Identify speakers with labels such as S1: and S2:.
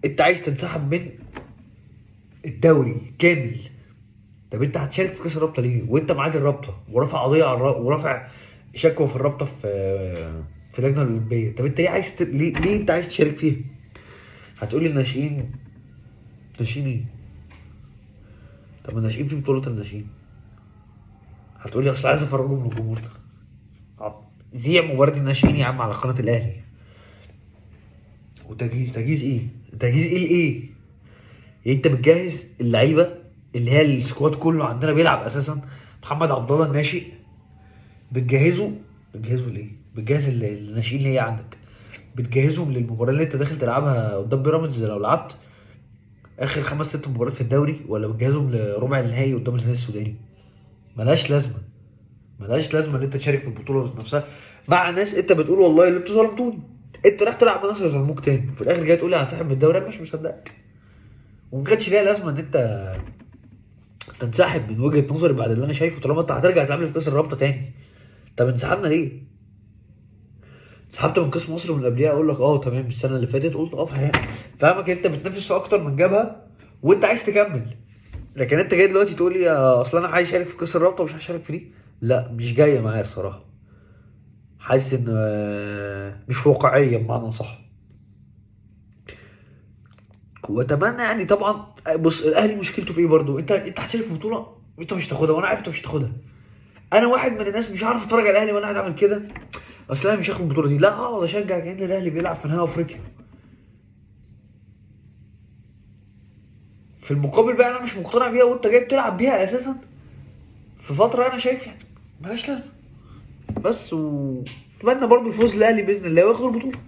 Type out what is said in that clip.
S1: انت عايز تنسحب من الدوري كامل. طب انت هتشارك في كاس الرابطه ليه وانت معاد الرابطه ورافع قضيه على ورافع شكوى في الرابطه في اللجنه الاولمبيه؟ طب انت ليه ليه انت عايز تشارك فيها؟ هتقولي الناشئين. ناشئين ايه؟ طب الناشئين في بطوله الناشئين. هتقولي اصل عايز افرجهم للجمهور ده. ذيع مباراه الناشئين يا عم على قناه الاهلي. وتجهيز ايه؟ تجهيز ايه لايه؟ يعني انت بتجهز اللعيبه اللي هي السكواد كله عندنا بيلعب اساسا. محمد عبد الله الناشئ بتجهزه. بتجهزه ليه؟ بتجهز الناشئين اللي هي عندك. بتجهزهم للمباراه اللي انت داخل تلعبها قدام بيراميدز لو لعبت اخر خمس ست مباريات في الدوري، ولا بتجهزهم لربع النهائي قدام الهلال السوداني؟ ملهاش لازمه. ملهاش لازمه ان انت تشارك في البطوله نفسها مع ناس انت بتقول والله اللي انتوا ظلمتوني. انت راح تلعب مع ناس ظلموك تاني وفي الاخر جاي تقول لي هنسحب من الدوري. انا مش مصدقك. وما كانش ليها لازمه ان انت تنسحب من وجهه نظري بعد اللي انا شايفه طالما انت هترجع تلعب لي في كاس الرابطه تاني. طب انسحبنا ليه؟ انسحبت من كاس مصر من قبلها اقول لك اه تمام السنه اللي فاتت قلت اه فاهمك انت بتنافس في اكتر من جبهه وانت عايز تكمل. لكن انت جاي دلوقتي تقول لي اصل انا عايز اشارك في كاس الرابطه ومش هشارك في دي. لا مش جايه معايا الصراحه. حاسس ان مش واقعيه بمعنى صح. واتمنى يعني طبعا. بص الاهلي مشكلته في ايه برضو؟ انت هتشارك في بطوله انت مش هتاخدها وانا عارف انت مش هتاخدها. انا واحد من الناس مش هعرف اتفرج على الاهلي وانا قاعد اعمل كده. اصل انا مش هاخد البطوله دي لا اقعد اشجع كأن الاهلي بيلعب في نهائي افريقيا. في المقابل بقى انا مش مقتنع بيها وانت جاي بتلعب بيها اساسا في فتره انا شايف يعني ملهاش لازمه. بس اتمنى برضو الفوز للاهلي باذن الله وياخدوا البطوله.